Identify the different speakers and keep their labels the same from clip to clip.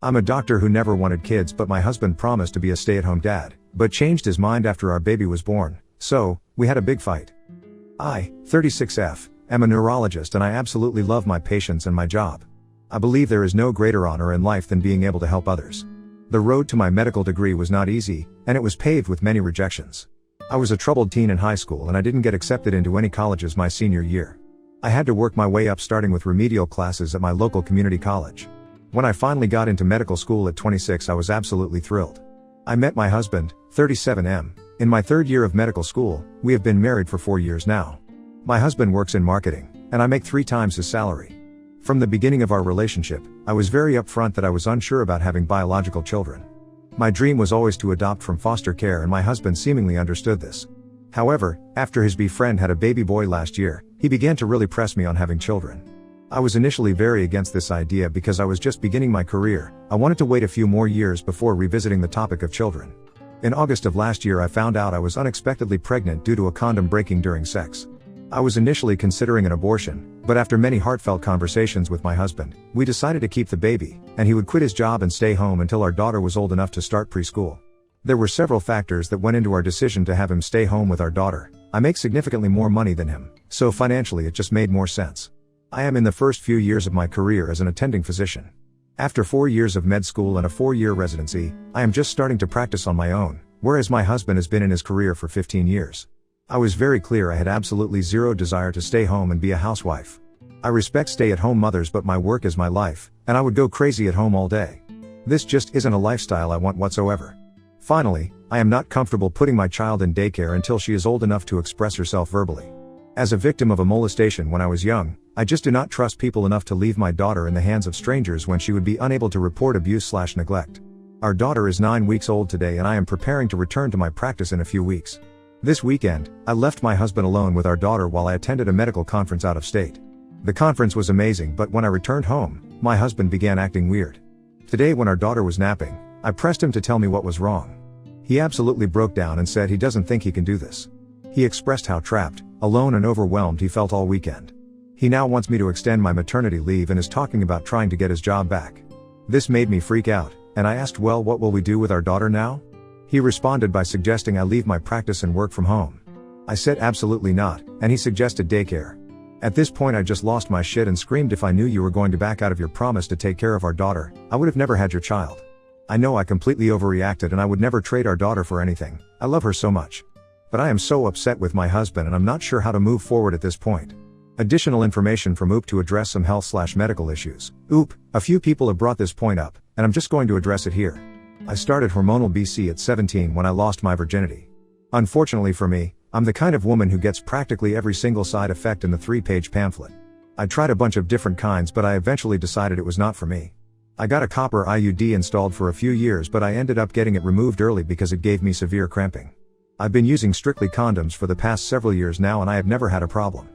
Speaker 1: I'm a doctor who never wanted kids, but my husband promised to be a stay-at-home dad, but changed his mind after our baby was born, so we had a big fight. I, 36F, am a neurologist and I absolutely love my patients and my job. I believe there is no greater honor in life than being able to help others. The road to my medical degree was not easy, and it was paved with many rejections. I was a troubled teen in high school and I didn't get accepted into any colleges my senior year. I had to work my way up, starting with remedial classes at my local community college. When I finally got into medical school at 26, I was absolutely thrilled. I met my husband, 37M, in my third year of medical school. We have been married for 4 years now. My husband works in marketing, and I make 3 times his salary. From the beginning of our relationship, I was very upfront that I was unsure about having biological children. My dream was always to adopt from foster care, and my husband seemingly understood this. However, after his friend had a baby boy last year, he began to really press me on having children. I was initially very against this idea because I was just beginning my career. I wanted to wait a few more years before revisiting the topic of children. In August of last year, I found out I was unexpectedly pregnant due to a condom breaking during sex. I was initially considering an abortion, but after many heartfelt conversations with my husband, we decided to keep the baby, and he would quit his job and stay home until our daughter was old enough to start preschool. There were several factors that went into our decision to have him stay home with our daughter. I make significantly more money than him, so financially it just made more sense. I am in the first few years of my career as an attending physician. After 4 years of med school and a 4-year residency, I am just starting to practice on my own, whereas my husband has been in his career for 15 years. I was very clear I had absolutely zero desire to stay home and be a housewife. I respect stay-at-home mothers, but my work is my life, and I would go crazy at home all day. This just isn't a lifestyle I want whatsoever. Finally, I am not comfortable putting my child in daycare until she is old enough to express herself verbally. As a victim of a molestation when I was young, I just do not trust people enough to leave my daughter in the hands of strangers when she would be unable to report abuse/neglect. Our daughter is 9 weeks old today, and I am preparing to return to my practice in a few weeks. This weekend, I left my husband alone with our daughter while I attended a medical conference out of state. The conference was amazing, but when I returned home, my husband began acting weird. Today, when our daughter was napping, I pressed him to tell me what was wrong. He absolutely broke down and said he doesn't think he can do this. He expressed how trapped, alone and overwhelmed he felt all weekend. He now wants me to extend my maternity leave and is talking about trying to get his job back. This made me freak out, and I asked, well, what will we do with our daughter now? He responded by suggesting I leave my practice and work from home. I said absolutely not, and he suggested daycare. At this point, I just lost my shit and screamed, if I knew you were going to back out of your promise to take care of our daughter, I would have never had your child. I know I completely overreacted and I would never trade our daughter for anything. I love her so much. But I am so upset with my husband and I'm not sure how to move forward at this point. Additional information from OOP to address some health/medical issues. OOP, a few people have brought this point up, and I'm just going to address it here. I started hormonal BC at 17 when I lost my virginity. Unfortunately for me, I'm the kind of woman who gets practically every single side effect in the 3-page pamphlet. I tried a bunch of different kinds, but I eventually decided it was not for me. I got a copper IUD installed for a few years, but I ended up getting it removed early because it gave me severe cramping. I've been using strictly condoms for the past several years now and I have never had a problem.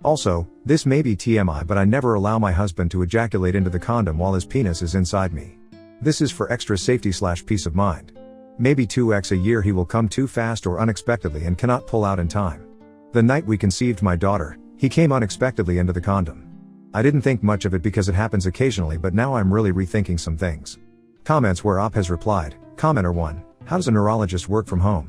Speaker 1: Also, this may be TMI, but I never allow my husband to ejaculate into the condom while his penis is inside me. This is for extra safety/peace of mind. Maybe 2x a year he will come too fast or unexpectedly and cannot pull out in time. The night we conceived my daughter, he came unexpectedly into the condom. I didn't think much of it because it happens occasionally, but now I'm really rethinking some things. Comments where OP has replied. Commenter 1. How does a neurologist work from home?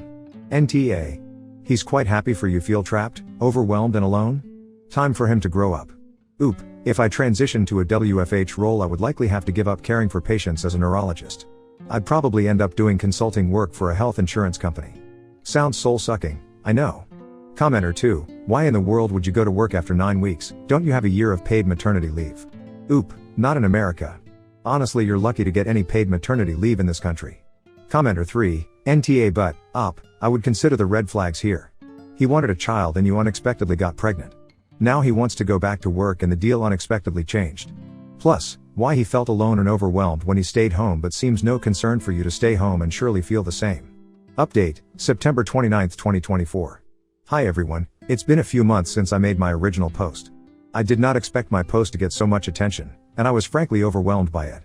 Speaker 1: NTA. He's quite happy for you feel trapped, overwhelmed and alone? Time for him to grow up. OOP. If I transition to a WFH role, I would likely have to give up caring for patients as a neurologist. I'd probably end up doing consulting work for a health insurance company. Sounds soul-sucking, I know. Commenter 2. Why in the world would you go to work after 9 weeks? Don't you have a year of paid maternity leave? OOP. Not in America. Honestly, you're lucky to get any paid maternity leave in this country. Commenter 3. NTA. But, OP, I would consider the red flags here. He wanted a child and you unexpectedly got pregnant. Now he wants to go back to work and the deal unexpectedly changed. Plus, why he felt alone and overwhelmed when he stayed home, but seems no concern for you to stay home and surely feel the same. Update, September 29, 2024. Hi everyone, it's been a few months since I made my original post. I did not expect my post to get so much attention, and I was frankly overwhelmed by it.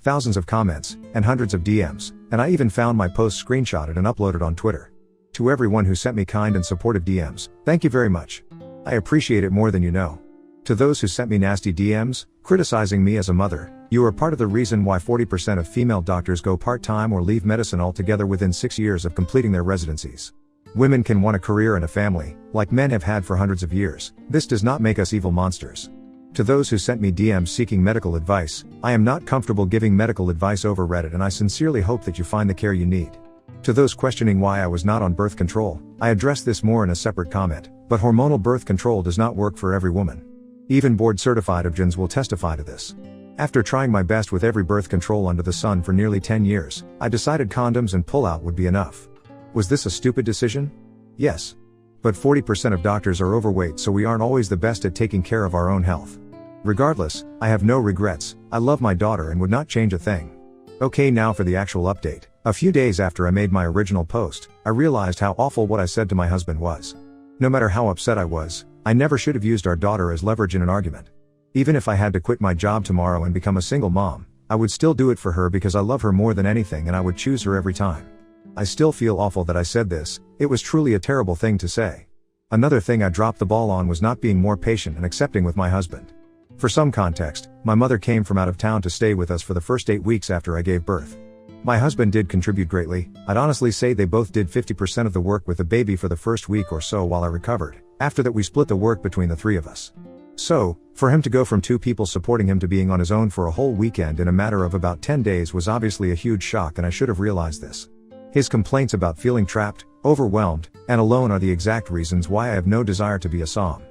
Speaker 1: Thousands of comments, and hundreds of DMs, and I even found my post screenshotted and uploaded on Twitter. To everyone who sent me kind and supportive DMs, thank you very much. I appreciate it more than you know. To those who sent me nasty DMs, criticizing me as a mother, You are part of the reason why 40% of female doctors go part-time or leave medicine altogether within 6 years of completing their residencies. Women can want a career and a family, like men have had for hundreds of years. This does not make us evil monsters. To those who sent me DMs seeking medical advice, I am not comfortable giving medical advice over Reddit, and I sincerely hope that you find the care you need. To those questioning why I was not on birth control, I addressed this more in a separate comment, but hormonal birth control does not work for every woman. Even board-certified OB-GYNs will testify to this. After trying my best with every birth control under the sun for nearly 10 years, I decided condoms and pull-out would be enough. Was this a stupid decision? Yes. But 40% of doctors are overweight, so we aren't always the best at taking care of our own health. Regardless, I have no regrets. I love my daughter and would not change a thing. Okay, now for the actual update. A few days after I made my original post, I realized how awful what I said to my husband was. No matter how upset I was, I never should have used our daughter as leverage in an argument. Even if I had to quit my job tomorrow and become a single mom, I would still do it for her because I love her more than anything and I would choose her every time. I still feel awful that I said this. It was truly a terrible thing to say. Another thing I dropped the ball on was not being more patient and accepting with my husband. For some context, my mother came from out of town to stay with us for the first 8 weeks after I gave birth. My husband did contribute greatly. I'd honestly say they both did 50% of the work with the baby for the first week or so while I recovered. After that, we split the work between the three of us. So, for him to go from 2 people supporting him to being on his own for a whole weekend in a matter of about 10 days was obviously a huge shock, and I should have realized this. His complaints about feeling trapped, overwhelmed, and alone are the exact reasons why I have no desire to be a SOM.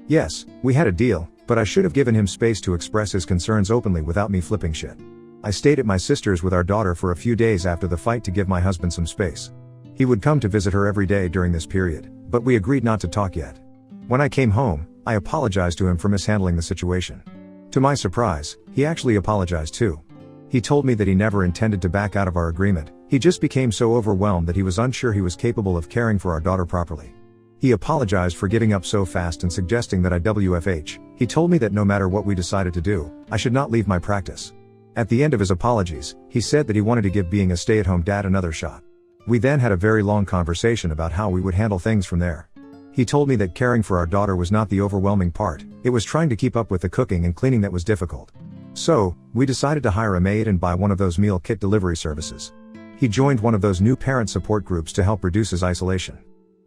Speaker 1: Yes, we had a deal, but I should have given him space to express his concerns openly without me flipping shit. I stayed at my sister's with our daughter for a few days after the fight to give my husband some space. He would come to visit her every day during this period, but we agreed not to talk yet. When I came home, I apologized to him for mishandling the situation. To my surprise, he actually apologized too. He told me that he never intended to back out of our agreement. He just became so overwhelmed that he was unsure he was capable of caring for our daughter properly. He apologized for giving up so fast and suggesting that I WFH. He told me that no matter what we decided to do, I should not leave my practice. At the end of his apologies, he said that he wanted to give being a stay-at-home dad another shot. We then had a very long conversation about how we would handle things from there. He told me that caring for our daughter was not the overwhelming part, it was trying to keep up with the cooking and cleaning that was difficult. So, we decided to hire a maid and buy one of those meal kit delivery services. He joined one of those new parent support groups to help reduce his isolation.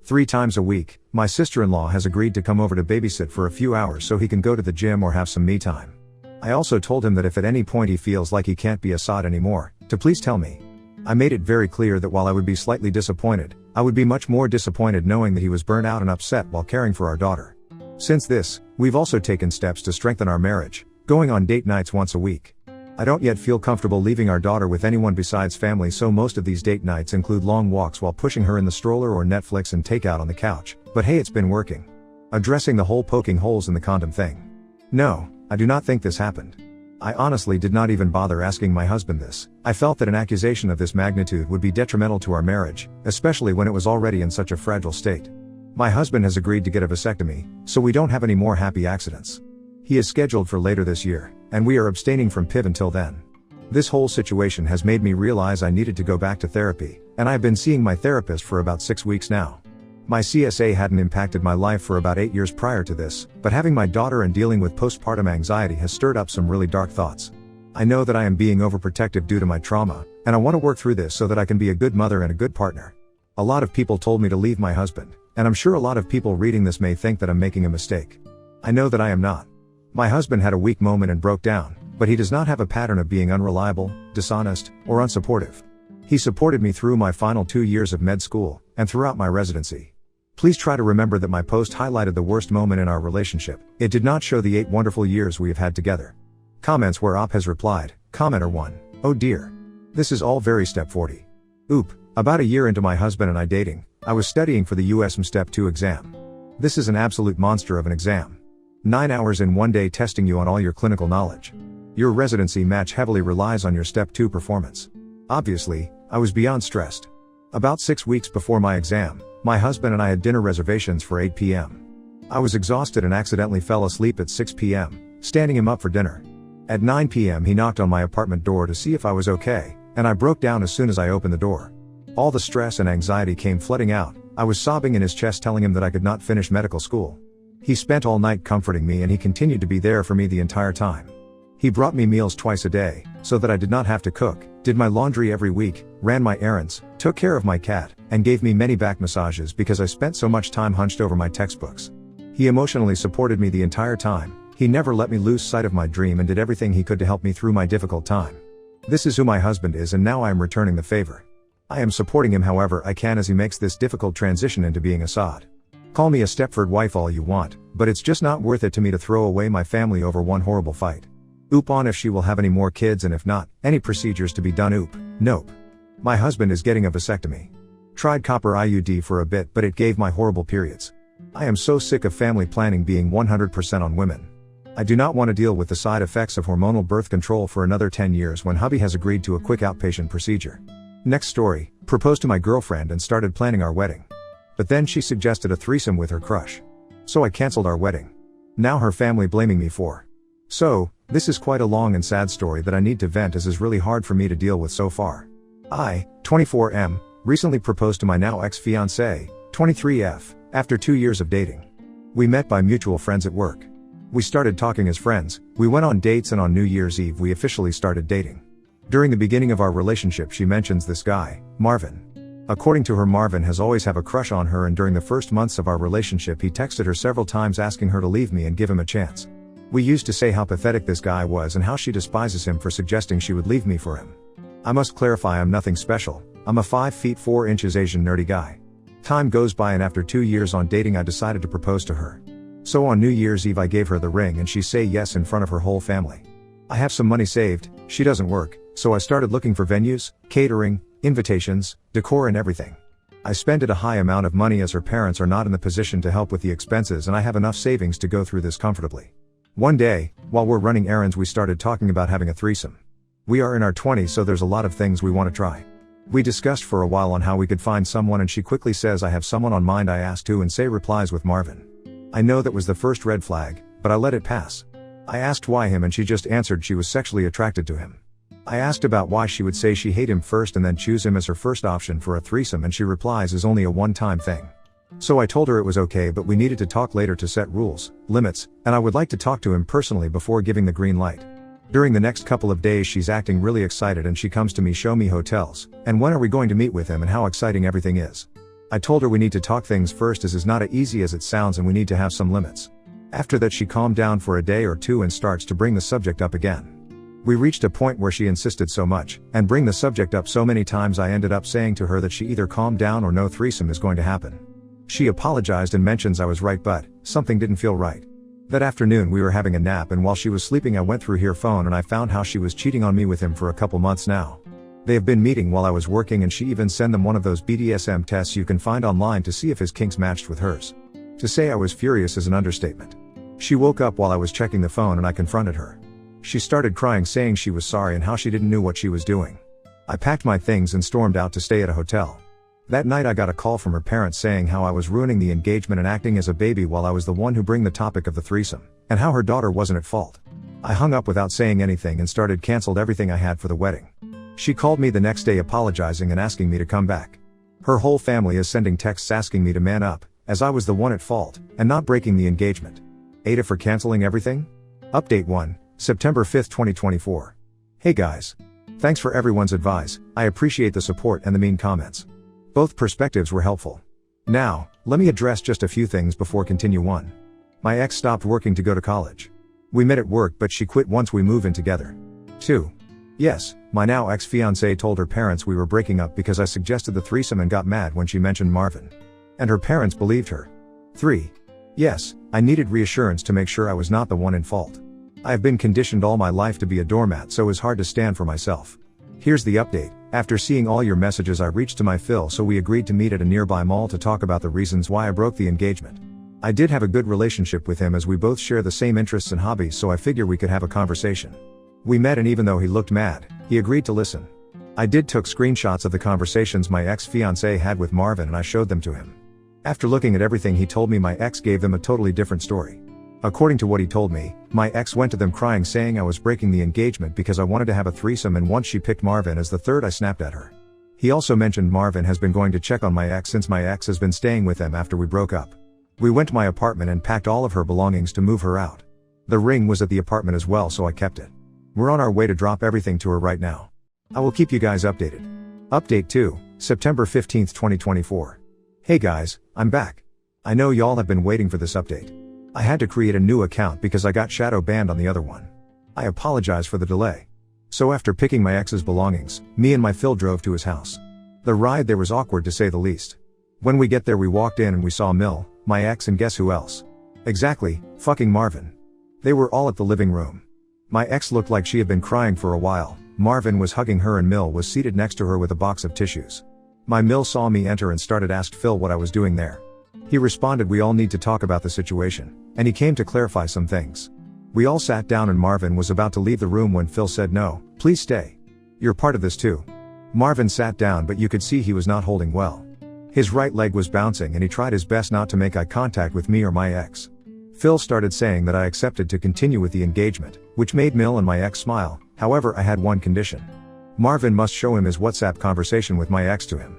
Speaker 1: 3 times a week, my sister-in-law has agreed to come over to babysit for a few hours so he can go to the gym or have some me time. I also told him that if at any point he feels like he can't be a SOD anymore, to please tell me. I made it very clear that while I would be slightly disappointed, I would be much more disappointed knowing that he was burnt out and upset while caring for our daughter. Since this, we've also taken steps to strengthen our marriage, going on date nights once a week. I don't yet feel comfortable leaving our daughter with anyone besides family, so most of these date nights include long walks while pushing her in the stroller or Netflix and takeout on the couch, but hey, it's been working. Addressing the whole poking holes in the condom thing. No, I do not think this happened. I honestly did not even bother asking my husband this. I felt that an accusation of this magnitude would be detrimental to our marriage, especially when it was already in such a fragile state. My husband has agreed to get a vasectomy, so we don't have any more happy accidents. He is scheduled for later this year, and we are abstaining from PIV until then. This whole situation has made me realize I needed to go back to therapy, and I have been seeing my therapist for about 6 weeks now. My CSA hadn't impacted my life for about 8 years prior to this, but having my daughter and dealing with postpartum anxiety has stirred up some really dark thoughts. I know that I am being overprotective due to my trauma, and I want to work through this so that I can be a good mother and a good partner. A lot of people told me to leave my husband, and I'm sure a lot of people reading this may think that I'm making a mistake. I know that I am not. My husband had a weak moment and broke down, but he does not have a pattern of being unreliable, dishonest, or unsupportive. He supported me through my final 2 years of med school, and throughout my residency. Please try to remember that my post highlighted the worst moment in our relationship. It did not show the 8 wonderful years we have had together. Comments where Op has replied, Commenter 1. Oh dear. This is all very step 40. Oop, about a year into my husband and I dating, I was studying for the USM Step 2 exam. This is an absolute monster of an exam. 9 hours in one day testing you on all your clinical knowledge. Your residency match heavily relies on your Step 2 performance. Obviously, I was beyond stressed. About 6 weeks before my exam, my husband and I had dinner reservations for 8 p.m. I was exhausted and accidentally fell asleep at 6 p.m., standing him up for dinner. At 9 p.m. he knocked on my apartment door to see if I was okay, and I broke down as soon as I opened the door. All the stress and anxiety came flooding out. I was sobbing in his chest telling him that I could not finish medical school. He spent all night comforting me and he continued to be there for me the entire time. He brought me meals twice a day, so that I did not have to cook, did my laundry every week, ran my errands, took care of my cat, and gave me many back massages because I spent so much time hunched over my textbooks. He emotionally supported me the entire time. He never let me lose sight of my dream and did everything he could to help me through my difficult time. This is who my husband is, and now I am returning the favor. I am supporting him however I can as he makes this difficult transition into being Assad. Call me a Stepford wife all you want, but it's just not worth it to me to throw away my family over one horrible fight. Oop on if she will have any more kids, and if not, any procedures to be done. Oop. Nope. My husband is getting a vasectomy. Tried copper IUD for a bit, but it gave my horrible periods. I am so sick of family planning being 100% on women. I do not want to deal with the side effects of hormonal birth control for another 10 years when hubby has agreed to a quick outpatient procedure. Next story, proposed to my girlfriend and started planning our wedding. But then she suggested a threesome with her crush. So I cancelled our wedding. Now her family blaming me for. So, this is quite a long and sad story that I need to vent as is really hard for me to deal with so far. I, 24M, recently proposed to my now ex-fiancé, 23F, after 2 years of dating. We met by mutual friends at work. We started talking as friends, we went on dates, and on New Year's Eve we officially started dating. During the beginning of our relationship she mentions this guy, Marvin. According to her, Marvin has always have a crush on her, and during the first months of our relationship he texted her several times asking her to leave me and give him a chance. We used to say how pathetic this guy was and how she despises him for suggesting she would leave me for him. I must clarify I'm nothing special, I'm a 5 feet 4 inches Asian nerdy guy. Time goes by and after 2 years on dating I decided to propose to her. So on New Year's Eve I gave her the ring and she say yes in front of her whole family. I have some money saved, she doesn't work, so I started looking for venues, catering, invitations, decor and everything. I spended a high amount of money as her parents are not in the position to help with the expenses and I have enough savings to go through this comfortably. One day, while we're running errands we started talking about having a threesome. We are in our 20s so there's a lot of things we want to try. We discussed for a while on how we could find someone and she quickly says I have someone on mind. I asked who and say replies with Marvin. I know that was the first red flag, but I let it pass. I asked why him and she just answered she was sexually attracted to him. I asked about why she would say she hate him first and then choose him as her first option for a threesome and she replies is only a one-time thing. So I told her it was okay but we needed to talk later to set rules, limits, and I would like to talk to him personally before giving the green light. During the next couple of days she's acting really excited and she comes to me, show me hotels, and when are we going to meet with him and how exciting everything is. I told her we need to talk things first as is not as easy as it sounds and we need to have some limits. After that she calmed down for a day or two and starts to bring the subject up again. We reached a point where she insisted so much, and bring the subject up so many times I ended up saying to her that she either calm down or no threesome is going to happen. She apologized and mentions I was right but, something didn't feel right. That afternoon we were having a nap and while she was sleeping I went through her phone and I found how she was cheating on me with him for a couple months now. They have been meeting while I was working and she even sent them one of those BDSM tests you can find online to see if his kinks matched with hers. To say I was furious is an understatement. She woke up while I was checking the phone and I confronted her. She started crying saying she was sorry and how she didn't know what she was doing. I packed my things and stormed out to stay at a hotel. That night I got a call from her parents saying how I was ruining the engagement and acting as a baby while I was the one who bring the topic of the threesome, and how her daughter wasn't at fault. I hung up without saying anything and started canceled everything I had for the wedding. She called me the next day apologizing and asking me to come back. Her whole family is sending texts asking me to man up, as I was the one at fault, and not breaking the engagement. Ada for canceling everything? Update 1, September 5, 2024. Hey guys. Thanks for everyone's advice, I appreciate the support and the mean comments. Both perspectives were helpful. Now, let me address just a few things before continue. 1. My ex stopped working to go to college. We met at work but she quit once we moved in together. 2. Yes, my now ex-fiancé told her parents we were breaking up because I suggested the threesome and got mad when she mentioned Marvin. And her parents believed her. 3. Yes, I needed reassurance to make sure I was not the one in fault. I have been conditioned all my life to be a doormat so it's hard to stand for myself. Here's the update. After seeing all your messages I reached to my fill so we agreed to meet at a nearby mall to talk about the reasons why I broke the engagement. I did have a good relationship with him as we both share the same interests and hobbies so I figure we could have a conversation. We met and even though he looked mad, he agreed to listen. I did took screenshots of the conversations my ex-fiancé had with Marvin and I showed them to him. After looking at everything he told me my ex gave them a totally different story. According to what he told me, my ex went to them crying saying I was breaking the engagement because I wanted to have a threesome and once she picked Marvin as the third I snapped at her. He also mentioned Marvin has been going to check on my ex since my ex has been staying with them after we broke up. We went to my apartment and packed all of her belongings to move her out. The ring was at the apartment as well so I kept it. We're on our way to drop everything to her right now. I will keep you guys updated. Update 2, September 15th, 2024. Hey guys, I'm back. I know y'all have been waiting for this update. I had to create a new account because I got shadow banned on the other one. I apologize for the delay. So after picking my ex's belongings, me and my Phil drove to his house. The ride there was awkward to say the least. When we get there we walked in and we saw Mill, my ex, and guess who else? Exactly, fucking Marvin. They were all at the living room. My ex looked like she had been crying for a while. Marvin was hugging her and Mill was seated next to her with a box of tissues. My Mill saw me enter and started asked Phil what I was doing there. He responded, we all need to talk about the situation, and he came to clarify some things. We all sat down and Marvin was about to leave the room when Phil said, no, please stay. You're part of this too. Marvin sat down but you could see he was not holding well. His right leg was bouncing and he tried his best not to make eye contact with me or my ex. Phil started saying that I accepted to continue with the engagement, which made Mill and my ex smile. However, I had one condition. Marvin must show him his WhatsApp conversation with my ex to him.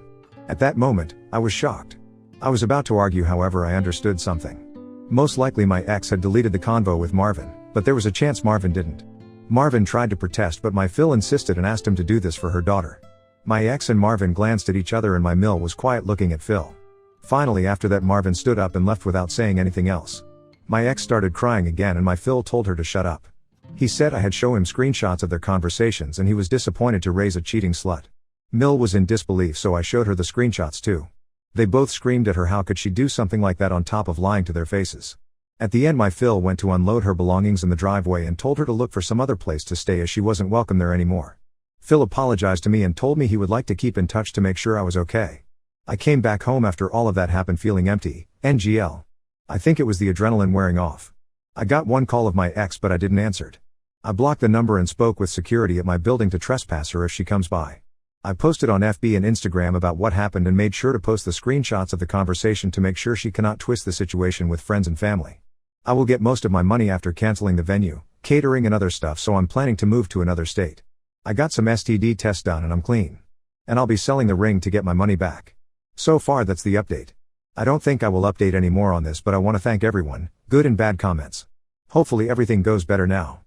Speaker 1: At that moment, I was shocked. I was about to argue, however I understood something. Most likely my ex had deleted the convo with Marvin, but there was a chance Marvin didn't. Marvin tried to protest but my Phil insisted and asked him to do this for her daughter. My ex and Marvin glanced at each other and my Mill was quiet looking at Phil. Finally after that Marvin stood up and left without saying anything else. My ex started crying again and my Phil told her to shut up. He said I had shown him screenshots of their conversations and he was disappointed to raise a cheating slut. Mill was in disbelief so I showed her the screenshots too. They both screamed at her how could she do something like that on top of lying to their faces. At the end my Phil went to unload her belongings in the driveway and told her to look for some other place to stay as she wasn't welcome there anymore. Phil apologized to me and told me he would like to keep in touch to make sure I was okay. I came back home after all of that happened feeling empty, NGL. I think it was the adrenaline wearing off. I got one call of my ex but I didn't answer it. I blocked the number and spoke with security at my building to trespass her if she comes by. I posted on FB and Instagram about what happened and made sure to post the screenshots of the conversation to make sure she cannot twist the situation with friends and family. I will get most of my money after canceling the venue, catering and other stuff, so I'm planning to move to another state. I got some STD tests done and I'm clean. And I'll be selling the ring to get my money back. So far that's the update. I don't think I will update any more on this but I want to thank everyone, good and bad comments. Hopefully everything goes better now.